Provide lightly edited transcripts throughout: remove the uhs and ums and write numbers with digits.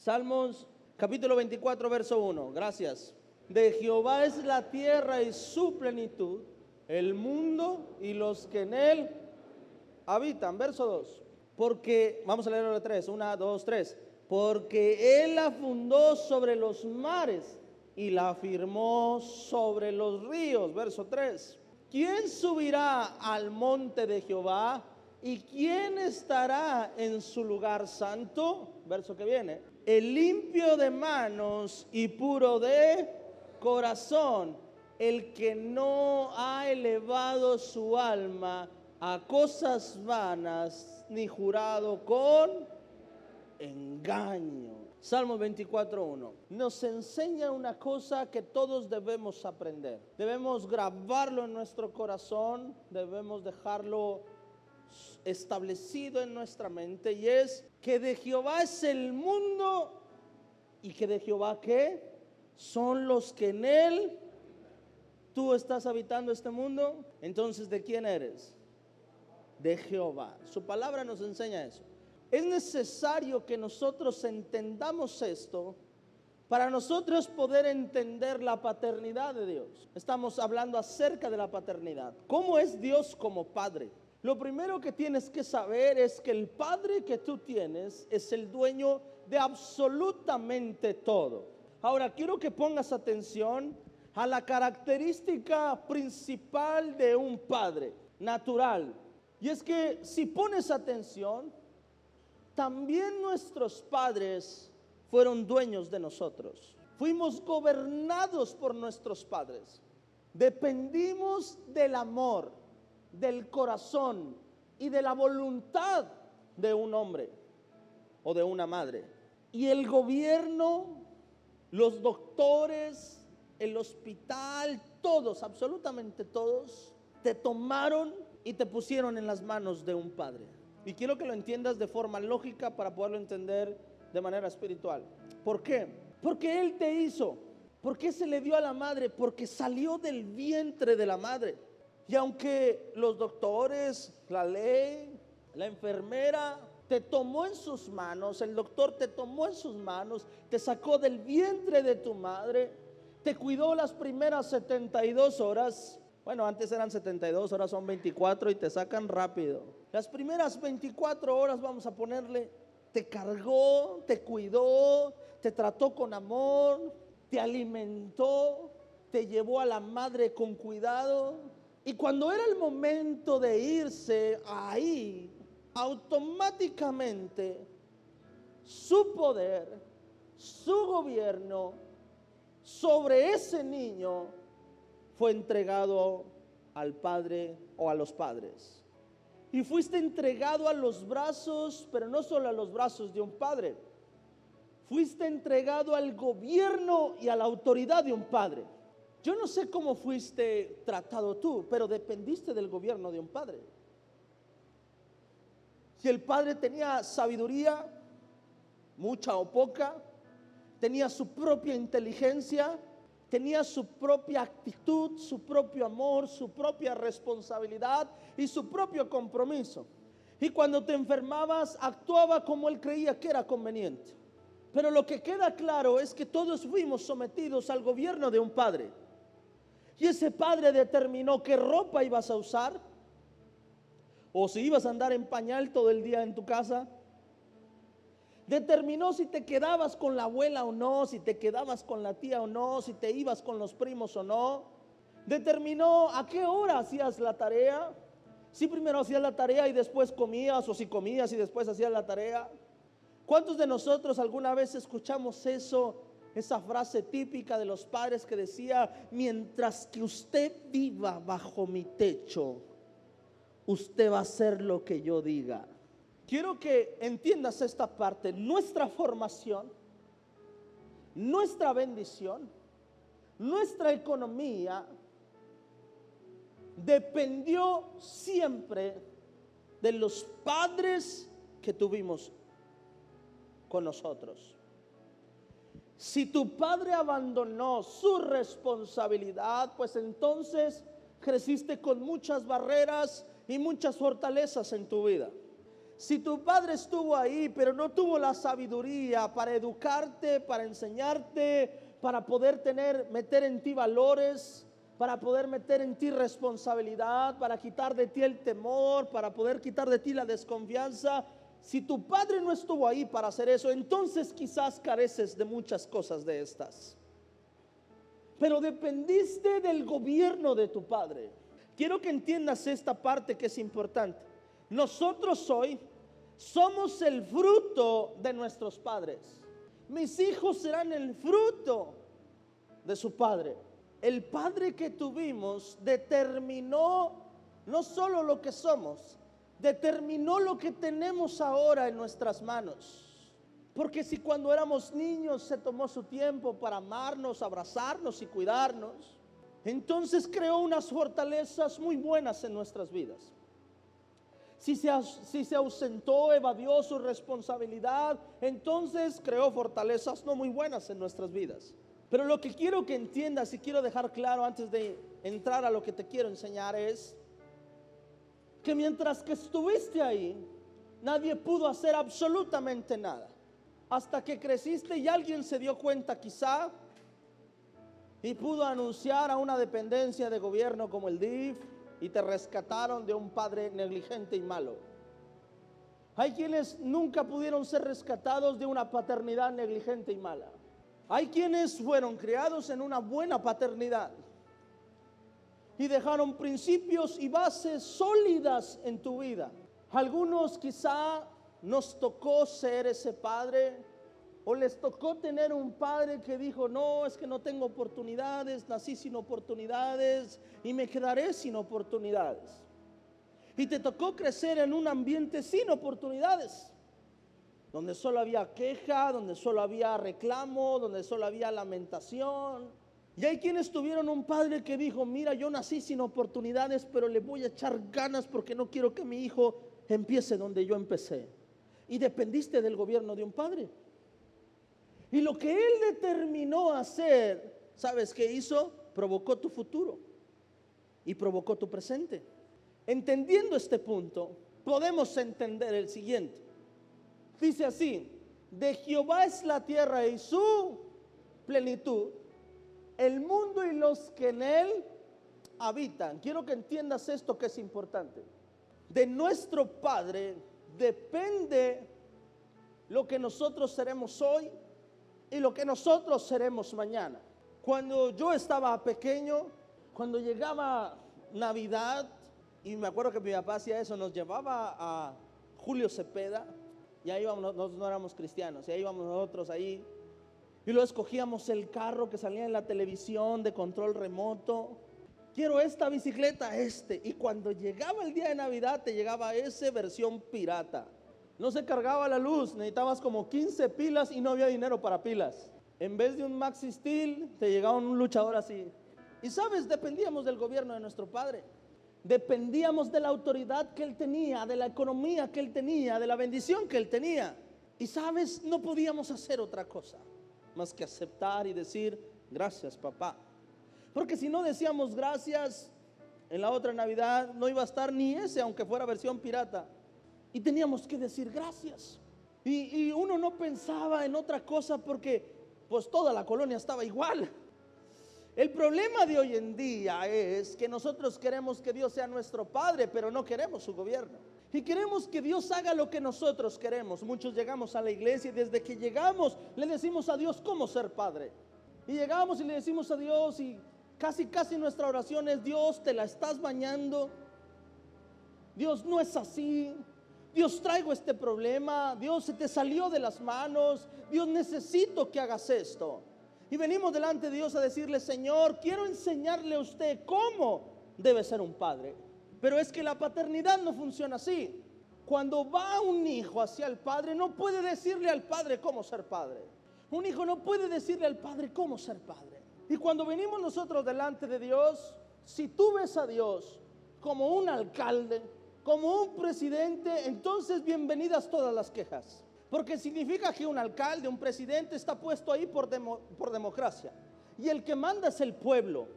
Salmos capítulo 24, verso 1. Gracias. De Jehová es la tierra y su plenitud, el mundo y los que en él habitan. Verso 2. Porque, vamos a leerlo de 3. 1, 2, 3. Porque él la fundó sobre los mares y la afirmó sobre los ríos. Verso 3. ¿Quién subirá al monte de Jehová? ¿Y quién estará en su lugar santo? Verso que viene. El limpio de manos y puro de corazón, el que no ha elevado su alma a cosas vanas, ni jurado con engaño. Salmo 24:1 nos enseña una cosa que todos debemos aprender. Debemos grabarlo en nuestro corazón, debemos dejarlo establecido en nuestra mente, y es que de Jehová es el mundo y que de Jehová ¿qué? Son los que en él. ¿Tú estás habitando este mundo? Entonces, ¿de quién eres? De Jehová. Su palabra nos enseña eso. Es necesario que nosotros entendamos esto para nosotros poder entender la paternidad de Dios. Estamos hablando acerca de la paternidad. ¿Cómo es Dios como Padre? Lo primero que tienes que saber es que el Padre que tú tienes es el dueño de absolutamente todo. Ahora, quiero que pongas atención a la característica principal de un padre natural. Y es que si pones atención, también nuestros padres fueron dueños de nosotros. Fuimos gobernados por nuestros padres. Dependimos del amor, del corazón y de la voluntad de un hombre o de una madre. Y el gobierno, los doctores, el hospital, todos, absolutamente todos, te tomaron y te pusieron en las manos de un padre. Y quiero que lo entiendas de forma lógica para poderlo entender de manera espiritual. ¿Por qué? Porque Él te hizo. ¿Por qué se le dio a la madre? Porque salió del vientre de la madre. Y aunque los doctores, la ley, la enfermera te tomó en sus manos, el doctor te tomó en sus manos, te sacó del vientre de tu madre, te cuidó las primeras 72 horas. Bueno, antes eran 72, ahora son 24 y te sacan rápido. Las primeras 24 horas, vamos a ponerle, te cargó, te cuidó, te trató con amor, te alimentó, te llevó a la madre con cuidado. Y cuando era el momento de irse, ahí automáticamente su poder, su gobierno sobre ese niño fue entregado al padre o a los padres. Y fuiste entregado a los brazos, pero no solo a los brazos de un padre. Fuiste entregado al gobierno y a la autoridad de un padre. Yo no sé cómo fuiste tratado tú, pero dependiste del gobierno de un padre. Si el padre tenía sabiduría, mucha o poca, tenía su propia inteligencia, tenía su propia actitud, su propio amor, su propia responsabilidad y su propio compromiso. Y cuando te enfermabas, actuaba como él creía que era conveniente. Pero lo que queda claro es que todos fuimos sometidos al gobierno de un padre. Y ese padre determinó qué ropa ibas a usar, o si ibas a andar en pañal todo el día en tu casa. Determinó si te quedabas con la abuela o no, si te quedabas con la tía o no, si te ibas con los primos o no. Determinó a qué hora hacías la tarea, si primero hacías la tarea y después comías, o si comías y después hacías la tarea. ¿Cuántos de nosotros alguna vez escuchamos eso? Esa frase típica de los padres que decía: mientras que usted viva bajo mi techo, usted va a hacer lo que yo diga. Quiero que entiendas esta parte. Nuestra formación, nuestra bendición, nuestra economía dependió siempre de los padres que tuvimos con nosotros. Si tu padre abandonó su responsabilidad, pues entonces creciste con muchas barreras y muchas fortalezas en tu vida. Si tu padre estuvo ahí, pero no tuvo la sabiduría para educarte, para enseñarte, para poder meter en ti valores, para poder meter en ti responsabilidad, para quitar de ti el temor, para poder quitar de ti la desconfianza. Si tu padre no estuvo ahí para hacer eso, entonces quizás careces de muchas cosas de estas. Pero dependiste del gobierno de tu padre. Quiero que entiendas esta parte que es importante. Nosotros hoy somos el fruto de nuestros padres. Mis hijos serán el fruto de su padre. El padre que tuvimos determinó no solo lo que somos, determinó lo que tenemos ahora en nuestras manos. Porque si cuando éramos niños se tomó su tiempo para amarnos, abrazarnos y cuidarnos, entonces creó unas fortalezas muy buenas en nuestras vidas. Si se ausentó, evadió su responsabilidad, entonces creó fortalezas no muy buenas en nuestras vidas. Pero lo que quiero que entiendas y quiero dejar claro antes de entrar a lo que te quiero enseñar es que mientras que estuviste ahí, nadie pudo hacer absolutamente nada. Hasta que creciste y alguien se dio cuenta quizá y pudo anunciar a una dependencia de gobierno como el DIF y te rescataron de un padre negligente y malo. Hay quienes nunca pudieron ser rescatados de una paternidad negligente y mala. Hay quienes fueron criados en una buena paternidad y dejaron principios y bases sólidas en tu vida. Algunos quizá nos tocó ser ese padre, o les tocó tener un padre que dijo: no, es que no tengo oportunidades, nací sin oportunidades y me quedaré sin oportunidades. Y te tocó crecer en un ambiente sin oportunidades, donde solo había queja, donde solo había reclamo, donde solo había lamentación. Y hay quienes tuvieron un padre que dijo: mira, yo nací sin oportunidades, pero le voy a echar ganas porque no quiero que mi hijo empiece donde yo empecé. Y dependiste del gobierno de un padre. Y lo que él determinó hacer, ¿sabes qué hizo? Provocó tu futuro y provocó tu presente. Entendiendo este punto, podemos entender el siguiente. Dice así: de Jehová es la tierra y su plenitud, el mundo y los que en él habitan. Quiero que entiendas esto que es importante. De nuestro Padre depende lo que nosotros seremos hoy y lo que nosotros seremos mañana. Cuando yo estaba pequeño, cuando llegaba Navidad, y me acuerdo que mi papá hacía eso, nos llevaba a Julio Cepeda, y ahí íbamos, nosotros no éramos cristianos, y ahí íbamos nosotros ahí, y luego escogíamos el carro que salía en la televisión de control remoto. Quiero esta bicicleta, y cuando llegaba el día de Navidad te llegaba ese versión pirata. No se cargaba la luz, necesitabas como 15 pilas y no había dinero para pilas. En vez de un Maxi Steel te llegaba un luchador así. Y sabes, dependíamos del gobierno de nuestro padre. Dependíamos de la autoridad que él tenía, de la economía que él tenía, de la bendición que él tenía. Y sabes, no podíamos hacer otra cosa más que aceptar y decir: gracias, papá. Porque si no decíamos gracias, en la otra Navidad no iba a estar ni ese, aunque fuera versión pirata. Y teníamos que decir gracias. Y uno no pensaba en otra cosa porque pues toda la colonia estaba igual. El problema de hoy en día es que nosotros queremos que Dios sea nuestro Padre, pero no queremos su gobierno. Y queremos que Dios haga lo que nosotros queremos. Muchos llegamos a la iglesia y desde que llegamos le decimos a Dios cómo ser Padre. Y llegamos y le decimos a Dios y casi nuestra oración es: Dios, te la estás bañando. Dios, no es así. Dios, traigo este problema. Dios, se te salió de las manos. Dios, necesito que hagas esto. Y venimos delante de Dios a decirle: Señor, quiero enseñarle a usted cómo debe ser un padre. Pero es que la paternidad no funciona así. Cuando va un hijo hacia el padre, no puede decirle al padre cómo ser padre. Un hijo no puede decirle al padre cómo ser padre. Y cuando venimos nosotros delante de Dios, si tú ves a Dios como un alcalde, como un presidente, entonces bienvenidas todas las quejas. Porque significa que un alcalde, un presidente está puesto ahí por democracia. Y el que manda es el pueblo.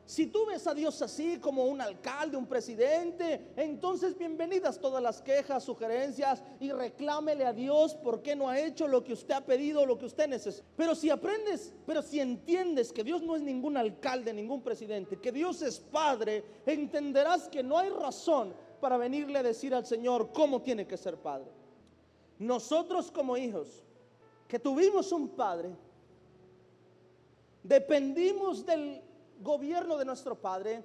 Si tú ves a Dios así como un alcalde, un presidente, entonces bienvenidas todas las quejas, sugerencias, y reclámele a Dios por qué no ha hecho lo que usted ha pedido, lo que usted necesita. Pero si entiendes que Dios no es ningún alcalde, ningún presidente, que Dios es Padre, entenderás que no hay razón para venirle a decir al Señor cómo tiene que ser Padre. Nosotros como hijos que tuvimos un Padre, dependimos del gobierno de nuestro Padre,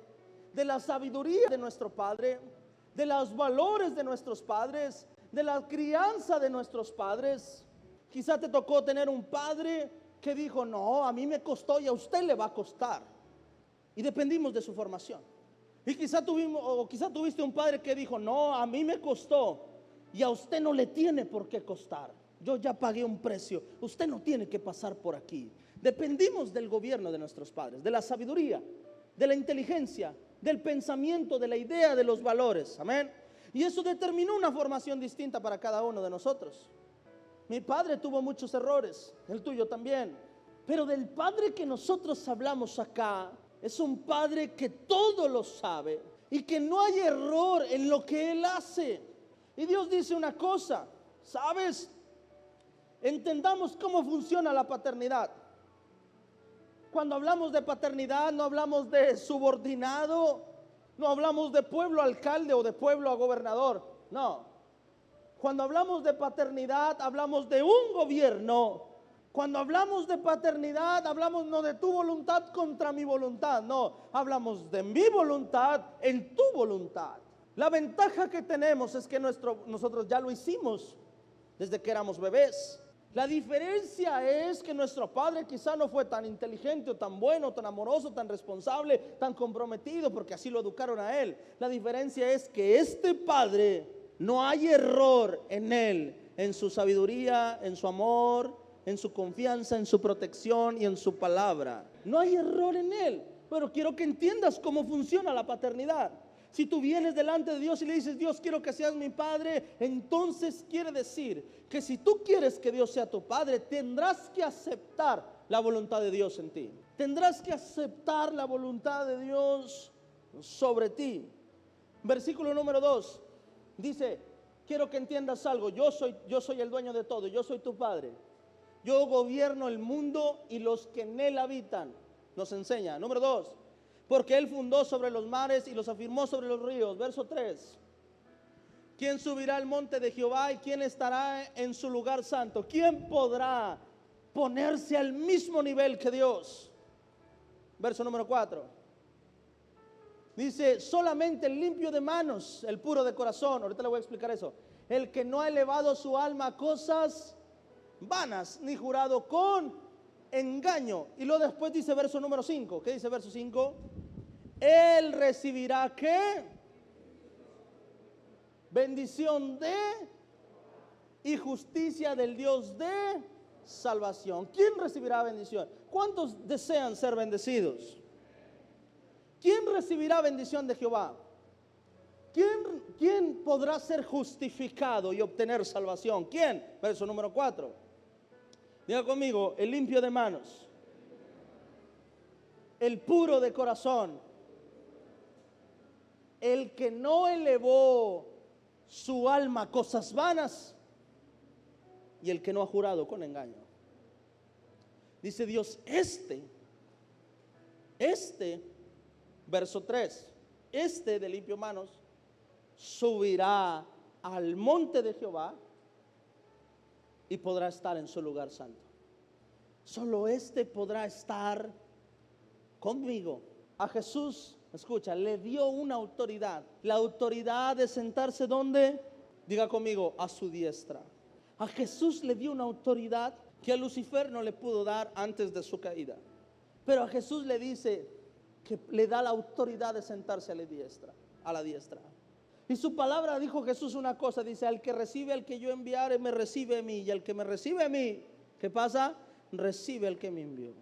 de la sabiduría de nuestro Padre, de los valores de nuestros padres, de la crianza de nuestros padres. Quizá te tocó tener un padre que dijo: no, a mí me costó y a usted le va a costar, y dependimos de su formación. Y quizá tuviste un padre que dijo: no, a mí me costó y a usted no le tiene por qué costar, yo ya pagué un precio, usted no tiene que pasar por aquí. Dependimos del gobierno de nuestros padres, de la sabiduría, de la inteligencia, del pensamiento, de la idea, de los valores. Amén. Y eso determinó una formación distinta para cada uno de nosotros. Mi padre tuvo muchos errores, el tuyo también. Pero del padre que nosotros hablamos acá es un padre que todo lo sabe y que no hay error en lo que él hace. Y Dios dice una cosa, ¿sabes? Entendamos cómo funciona la paternidad. Cuando hablamos de paternidad, no hablamos de subordinado, no hablamos de pueblo a alcalde o de pueblo a gobernador, no. Cuando hablamos de paternidad, hablamos de un gobierno. Cuando hablamos de paternidad, hablamos no de tu voluntad contra mi voluntad, no, hablamos de mi voluntad en tu voluntad. La ventaja que tenemos es que nosotros ya lo hicimos desde que éramos bebés. La diferencia es que nuestro padre quizá no fue tan inteligente o tan bueno, tan amoroso, tan responsable, tan comprometido, porque así lo educaron a él. La diferencia es que este padre, no hay error en él, en su sabiduría, en su amor, en su confianza, en su protección y en su palabra. No hay error en él, pero quiero que entiendas cómo funciona la paternidad. Si tú vienes delante de Dios y le dices: Dios, quiero que seas mi padre, entonces quiere decir que si tú quieres que Dios sea tu padre, tendrás que aceptar la voluntad de Dios en ti. Tendrás que aceptar la voluntad de Dios sobre ti. Versículo número 2 dice: quiero que entiendas algo, yo soy el dueño de todo, yo soy tu padre. Yo gobierno el mundo y los que en él habitan. Nos enseña. Número 2. Porque él fundó sobre los mares y los afirmó sobre los ríos. Verso 3. ¿Quién subirá al monte de Jehová y quién estará en su lugar santo? ¿Quién podrá ponerse al mismo nivel que Dios? Verso número 4. Dice: solamente el limpio de manos, el puro de corazón. Ahorita le voy a explicar eso. El que no ha elevado su alma a cosas vanas, ni jurado con engaño. Y luego después dice verso número 5. ¿Qué dice verso 5? Él recibirá ¿qué? Bendición de y justicia del Dios de salvación. ¿Quién recibirá bendición? ¿Cuántos desean ser bendecidos? ¿Quién recibirá bendición de Jehová? ¿Quién podrá ser justificado y obtener salvación? ¿Quién? Verso número 4. Diga conmigo: el limpio de manos, el puro de corazón, el que no elevó su alma a cosas vanas y el que no ha jurado con engaño. Dice Dios: verso 3, de limpio manos subirá al monte de Jehová y podrá estar en su lugar santo. Solo podrá estar conmigo. A Jesús, escucha, le dio una autoridad. La autoridad de sentarse ¿dónde? Diga conmigo: a su diestra. A Jesús le dio una autoridad que a Lucifer no le pudo dar antes de su caída. Pero a Jesús le dice que le da la autoridad de sentarse a la diestra. Y su palabra, dijo Jesús una cosa, dice: al que recibe al que yo enviare, me recibe a mí. Y al que me recibe a mí, ¿qué pasa? Recibe al que me envió.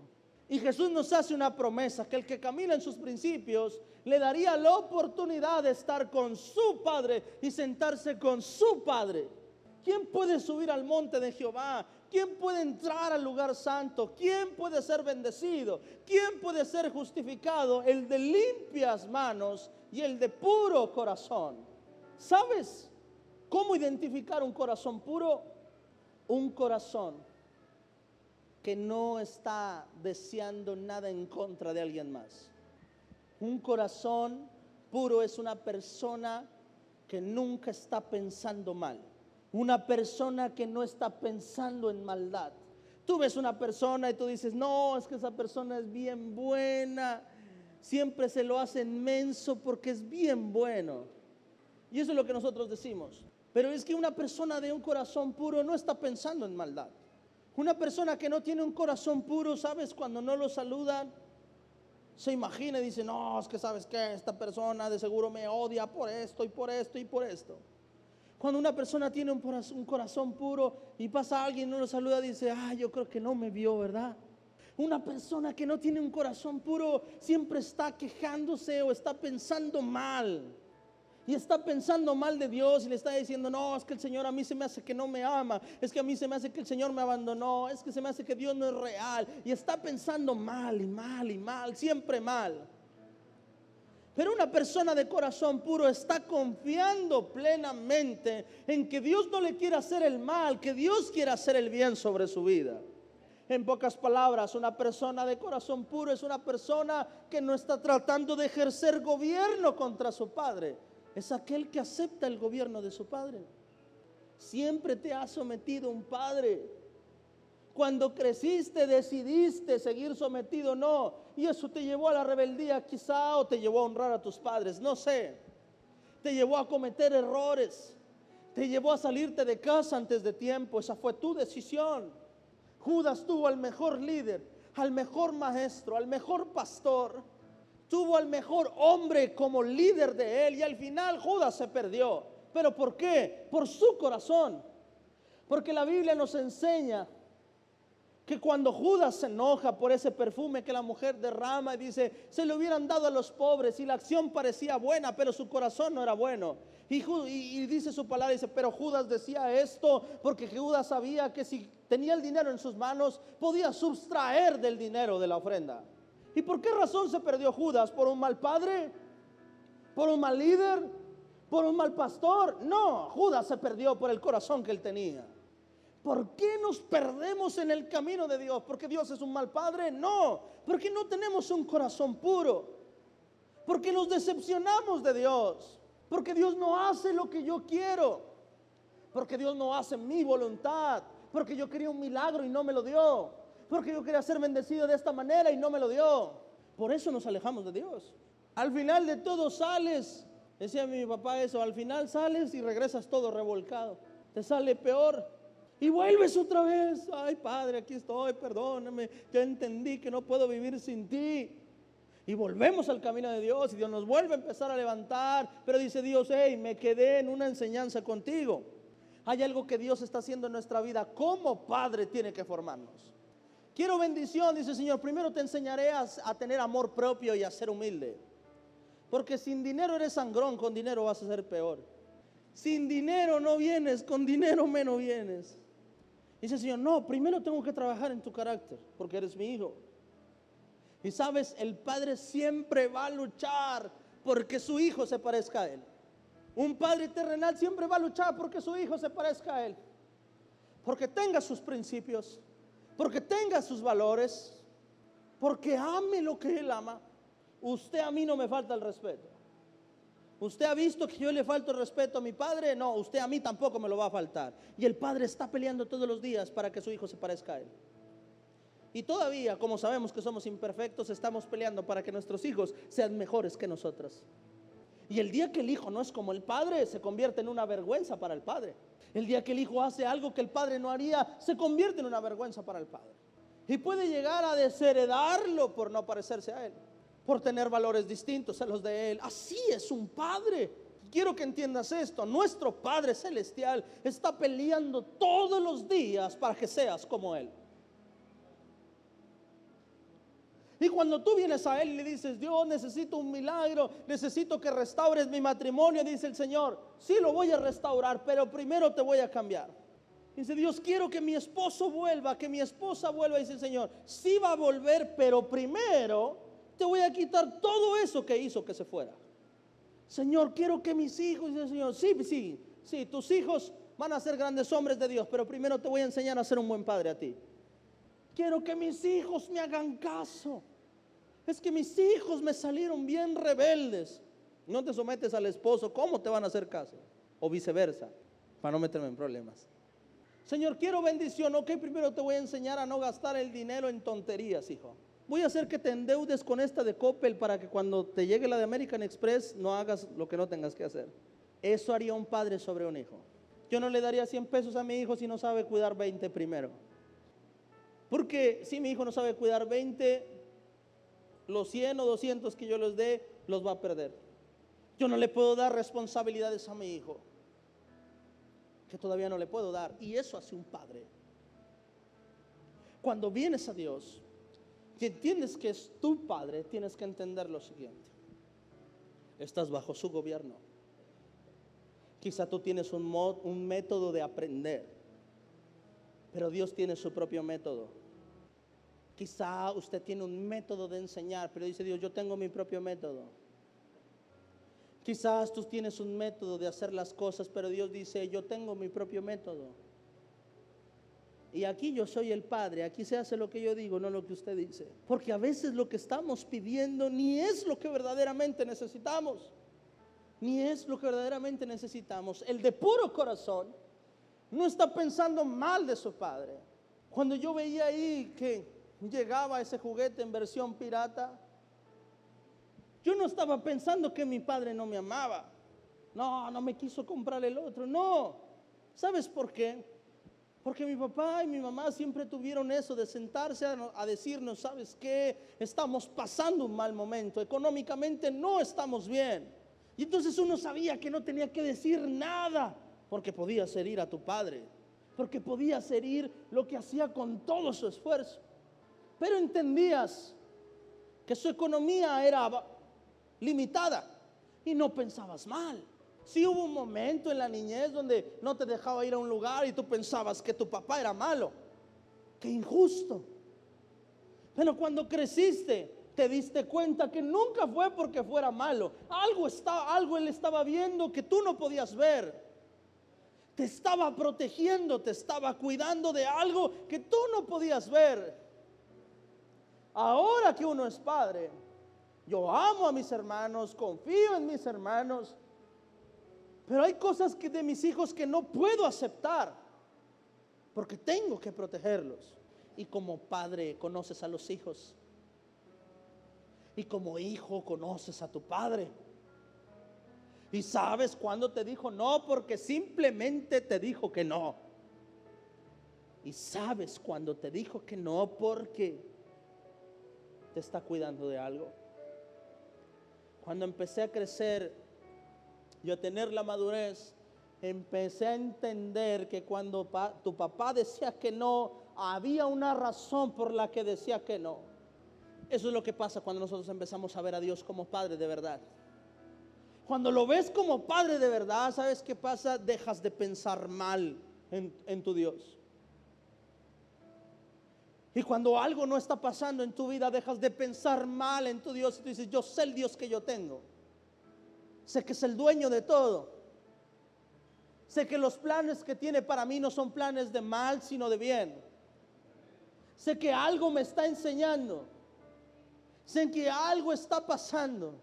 Y Jesús nos hace una promesa, que el que camina en sus principios le daría la oportunidad de estar con su Padre y sentarse con su Padre. ¿Quién puede subir al monte de Jehová? ¿Quién puede entrar al lugar santo? ¿Quién puede ser bendecido? ¿Quién puede ser justificado? El de limpias manos y el de puro corazón. ¿Sabes cómo identificar un corazón puro? Un corazón que no está deseando nada en contra de alguien más. Un corazón puro es una persona que nunca está pensando mal. Una persona que no está pensando en maldad. Tú ves una persona y tú dices, no, es que esa persona es bien buena. Siempre se lo hace menso porque es bien bueno. Y eso es lo que nosotros decimos. Pero es que una persona de un corazón puro no está pensando en maldad. Una persona que no tiene un corazón puro, ¿sabes? Cuando no lo saludan, se imagina y dice, no, es que sabes que esta persona de seguro me odia por esto y por esto y por esto. Cuando una persona tiene un corazón puro y pasa a alguien y no lo saluda, dice, yo creo que no me vio, ¿verdad? Una persona que no tiene un corazón puro siempre está quejándose o está pensando mal. Y está pensando mal de Dios y le está diciendo, no, es que el Señor a mí se me hace que no me ama. Es que a mí se me hace que el Señor me abandonó. Es que se me hace que Dios no es real. Y está pensando mal y mal y mal, siempre mal. Pero una persona de corazón puro está confiando plenamente en que Dios no le quiere hacer el mal, que Dios quiere hacer el bien sobre su vida. En pocas palabras, una persona de corazón puro es una persona que no está tratando de ejercer gobierno contra su padre. Es aquel que acepta el gobierno de su padre. Siempre te ha sometido un padre. Cuando creciste decidiste seguir sometido, no. Y eso te llevó a la rebeldía quizá, o te llevó a honrar a tus padres, no sé. Te llevó a cometer errores. Te llevó a salirte de casa antes de tiempo. Esa fue tu decisión. Judas tuvo al mejor líder, al mejor maestro, al mejor pastor. Tuvo al mejor hombre como líder de él. Y al final Judas se perdió. ¿Pero por qué? Por su corazón. Porque la Biblia nos enseña que cuando Judas se enoja por ese perfume que la mujer derrama y dice, se lo hubieran dado a los pobres, y la acción parecía buena, pero su corazón no era bueno. Y dice su palabra, dice, pero Judas decía esto porque Judas sabía que si tenía el dinero en sus manos, podía sustraer del dinero de la ofrenda. ¿Y por qué razón se perdió Judas? ¿Por un mal padre? ¿Por un mal líder? ¿Por un mal pastor? No, Judas se perdió por el corazón que él tenía. ¿Por qué nos perdemos en el camino de Dios? ¿Porque Dios es un mal padre? No, porque no tenemos un corazón puro. Porque nos decepcionamos de Dios. Porque Dios no hace lo que yo quiero. Porque Dios no hace mi voluntad. Porque yo quería un milagro y no me lo dio. Porque yo quería ser bendecido de esta manera y no me lo dio. Por eso nos alejamos de Dios. Al final de todo sales, decía mi papá eso, al final sales y regresas todo revolcado. Te sale peor. Y vuelves otra vez, ay Padre, aquí estoy, perdóname, ya entendí que no puedo vivir sin ti. Y volvemos al camino de Dios y Dios nos vuelve a empezar a levantar. Pero dice Dios, hey, me quedé en una enseñanza contigo. Hay algo que Dios está haciendo en nuestra vida. Como Padre tiene que formarnos. Quiero bendición, dice el Señor. Primero te enseñaré a tener amor propio y a ser humilde. Porque sin dinero eres sangrón, con dinero vas a ser peor. Sin dinero no vienes, con dinero menos vienes. Dice el Señor, no, primero tengo que trabajar en tu carácter, porque eres mi hijo. Y sabes, el padre siempre va a luchar porque su hijo se parezca a él. Un padre terrenal siempre va a luchar porque su hijo se parezca a él. Porque tenga sus principios, porque tenga sus valores, porque ame lo que él ama. Usted a mí no me falta el respeto. ¿Usted ha visto que yo le falto el respeto a mi padre? No, usted a mí tampoco me lo va a faltar. Y el padre está peleando todos los días para que su hijo se parezca a él. Y todavía, como sabemos que somos imperfectos, estamos peleando para que nuestros hijos sean mejores que nosotros. Y el día que el hijo no es como el padre, se convierte en una vergüenza para el padre. El día que el hijo hace algo que el padre no haría, se convierte en una vergüenza para el padre. Y puede llegar a desheredarlo por no parecerse a él, por tener valores distintos a los de él. Así es un padre. Quiero que entiendas esto. Nuestro Padre Celestial está peleando todos los días para que seas como él. Y cuando tú vienes a él y le dices, Dios, necesito un milagro, necesito que restaures mi matrimonio, dice el Señor, sí lo voy a restaurar, pero primero te voy a cambiar. Dice Dios, quiero que mi esposo vuelva, que mi esposa vuelva. Dice el Señor, sí va a volver, pero primero te voy a quitar todo eso que hizo que se fuera. Señor, quiero que mis hijos, dice el Señor, sí, tus hijos van a ser grandes hombres de Dios, pero primero te voy a enseñar a ser un buen padre a ti. Quiero que mis hijos me hagan caso. Es que mis hijos me salieron bien rebeldes. No te sometes al esposo, ¿cómo te van a hacer caso? O viceversa, para no meterme en problemas. Señor, quiero bendición. Ok, primero te voy a enseñar a no gastar el dinero en tonterías, hijo. Voy a hacer que te endeudes con esta de Coppel para que cuando te llegue la de American Express no hagas lo que no tengas que hacer. Eso haría un padre sobre un hijo. Yo no le daría 100 pesos a mi hijo si no sabe cuidar 20 primero. Porque si mi hijo no sabe cuidar 20, los 100 o 200 que yo les dé, los va a perder. Yo no le puedo dar responsabilidades a mi hijo que todavía no le puedo dar. Y eso hace un padre. Cuando vienes a Dios y entiendes que es tu padre, tienes que entender lo siguiente: estás bajo su gobierno. Quizá tú tienes un método de aprender, pero Dios tiene su propio método. Quizá usted tiene un método de enseñar, pero dice Dios, yo tengo mi propio método. Quizás tú tienes un método de hacer las cosas, pero Dios dice, yo tengo mi propio método. Y aquí yo soy el Padre, aquí se hace lo que yo digo, no lo que usted dice. Porque a veces lo que estamos pidiendo ni es lo que verdaderamente necesitamos. Ni es lo que verdaderamente necesitamos. El de puro corazón no está pensando mal de su padre. Cuando yo veía ahí que llegaba ese juguete en versión pirata, yo no estaba pensando que mi padre no me amaba. No me quiso comprar el otro. No. ¿Sabes por qué? Porque mi papá y mi mamá siempre tuvieron eso de sentarse a decirnos, ¿sabes qué? Estamos pasando un mal momento. Económicamente no estamos bien. Y entonces uno sabía que no tenía que decir nada, porque podías herir a tu padre, porque podías herir lo que hacía con todo su esfuerzo. Pero entendías que su economía era limitada y no pensabas mal. Sí hubo un momento en la niñez donde no te dejaba ir a un lugar y tú pensabas que tu papá era malo, que injusto. Pero cuando creciste, te diste cuenta que nunca fue porque fuera malo. Algo él estaba viendo que tú no podías ver. Te estaba protegiendo, te estaba cuidando de algo que tú no podías ver. Ahora que uno es padre, yo amo a mis hermanos, confío en mis hermanos, pero hay cosas que de mis hijos que no puedo aceptar porque tengo que protegerlos. Y como padre conoces a los hijos, y como hijo conoces a tu padre, y sabes cuándo te dijo no porque simplemente te dijo que no, y sabes cuándo te dijo que no porque te está cuidando de algo. Cuando empecé a crecer y a tener la madurez, empecé a entender que cuando tu papá decía que no, había una razón por la que decía que no. Eso es lo que pasa cuando nosotros empezamos a ver a Dios como Padre de verdad. Cuando lo ves como Padre de verdad, ¿sabes qué pasa? Dejas de pensar mal en tu Dios. Y cuando algo no está pasando en tu vida, dejas de pensar mal en tu Dios y tú dices, yo sé el Dios que yo tengo. Sé que es el dueño de todo. Sé que los planes que tiene para mí no son planes de mal, sino de bien. Sé que algo me está enseñando. Sé que algo está pasando.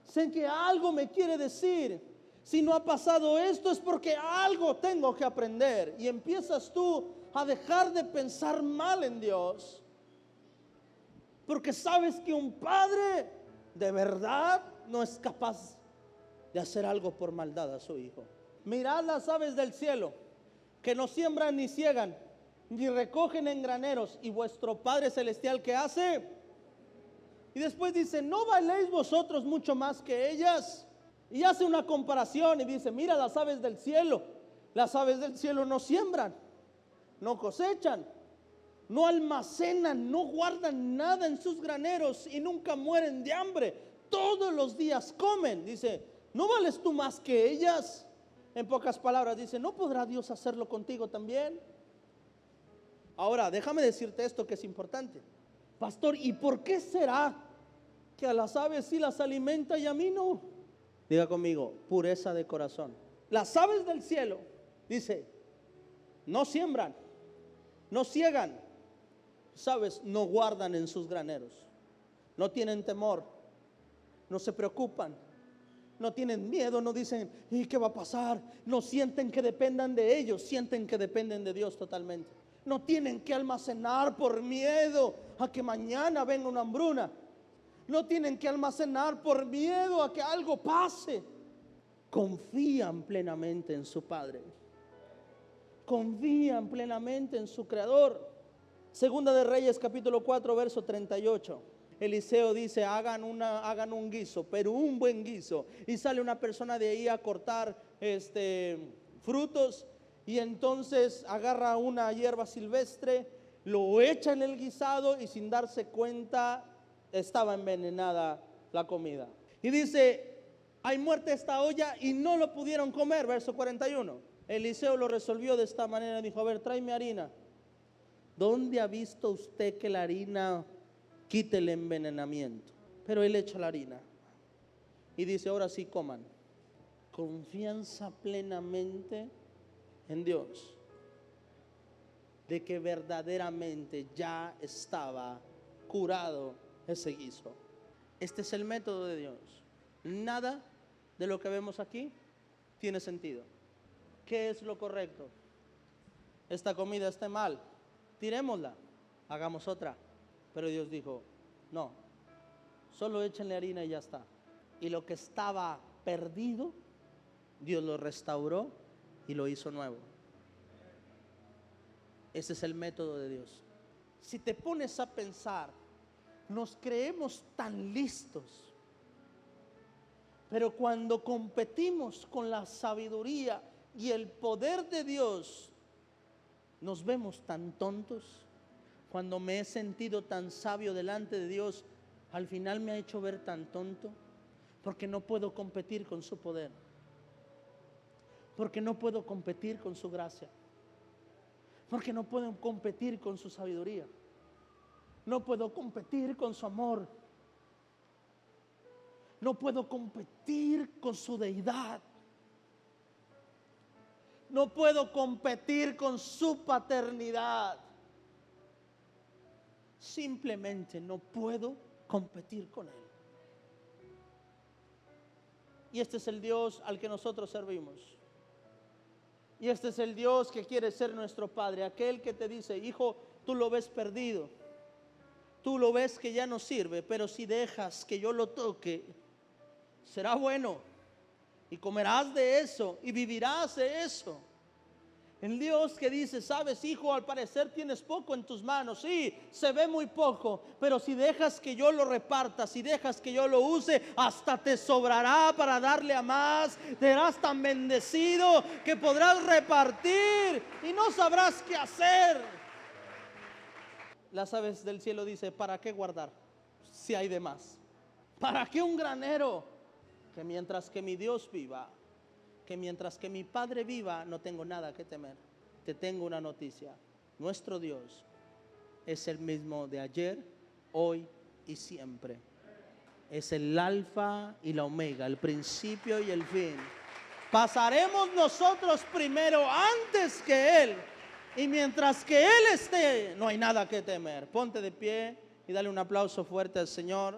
Sé que algo me quiere decir. Si no ha pasado esto es porque algo tengo que aprender. Y empiezas tú a dejar de pensar mal en Dios, porque sabes que un padre de verdad no es capaz de hacer algo por maldad a su hijo. Mirad las aves del cielo, que no siembran ni ciegan, ni recogen en graneros, y vuestro Padre Celestial, ¿qué hace? Y después dice, ¿no valéis vosotros mucho más que ellas? Y hace una comparación y dice, mira las aves del cielo. Las aves del cielo no siembran, no cosechan, no almacenan, no guardan nada en sus graneros y nunca mueren de hambre. Todos los días comen. Dice, ¿no vales tú más que ellas? En pocas palabras dice, ¿no podrá Dios hacerlo contigo también? Ahora, déjame decirte esto que es importante. Pastor, ¿y por qué será que a las aves sí las alimenta y a mí no? Diga conmigo, pureza de corazón. Las aves del cielo, dice, no siembran, no ciegan, sabes, no guardan en sus graneros, no tienen temor, no se preocupan, no tienen miedo, no dicen, ¿y qué va a pasar? No sienten que dependan de ellos, sienten que dependen de Dios totalmente. No tienen que almacenar por miedo a que mañana venga una hambruna. No tienen que almacenar por miedo a que algo pase. Confían plenamente en su Padre. Confían plenamente en su Creador. Segunda de Reyes capítulo 4 verso 38. Eliseo dice, hagan un guiso, pero un buen guiso. Y sale una persona de ahí a cortar frutos. Y entonces agarra una hierba silvestre, lo echa en el guisado y sin darse cuenta estaba envenenada la comida. Y dice, hay muerte esta olla y no lo pudieron comer, verso 41. Eliseo lo resolvió de esta manera, dijo, a ver, tráeme harina. ¿Dónde ha visto usted que la harina quite el envenenamiento? Pero él echa la harina y dice, ahora sí coman. Confianza plenamente en Dios, de que verdaderamente ya estaba curado ese guiso. Este es el método de Dios. Nada de lo que vemos aquí tiene sentido. ¿Qué es lo correcto? Esta comida está mal, tirémosla, hagamos otra. Pero Dios dijo, no, solo échenle harina y ya está. Y lo que estaba perdido, Dios lo restauró y lo hizo nuevo. Ese es el método de Dios. Si te pones a pensar, nos creemos tan listos, pero cuando competimos con la sabiduría y el poder de Dios, nos vemos tan tontos. Cuando me he sentido tan sabio delante de Dios, al final me ha hecho ver tan tonto, porque no puedo competir con su poder, porque no puedo competir con su gracia, porque no puedo competir con su sabiduría, no puedo competir con su amor, no puedo competir con su deidad, no puedo competir con su paternidad. Simplemente no puedo competir con Él. Y este es el Dios al que nosotros servimos. Y este es el Dios que quiere ser nuestro Padre. Aquel que te dice, hijo, tú lo ves perdido, tú lo ves que ya no sirve, pero si dejas que yo lo toque, será bueno. Y comerás de eso y vivirás de eso. El Dios que dice, sabes, hijo, al parecer tienes poco en tus manos. Sí, se ve muy poco, pero si dejas que yo lo reparta, si dejas que yo lo use, hasta te sobrará para darle a más. Serás tan bendecido que podrás repartir y no sabrás qué hacer. Las aves del cielo dice, ¿para qué guardar si hay de más? ¿Para qué un granero? Que mientras que mi Dios viva, que mientras que mi Padre viva, no tengo nada que temer. Te tengo una noticia: nuestro Dios es el mismo de ayer, hoy y siempre. Es el alfa y la omega, el principio y el fin. Pasaremos nosotros primero antes que Él, y mientras que Él esté, no hay nada que temer. Ponte de pie y dale un aplauso fuerte al Señor.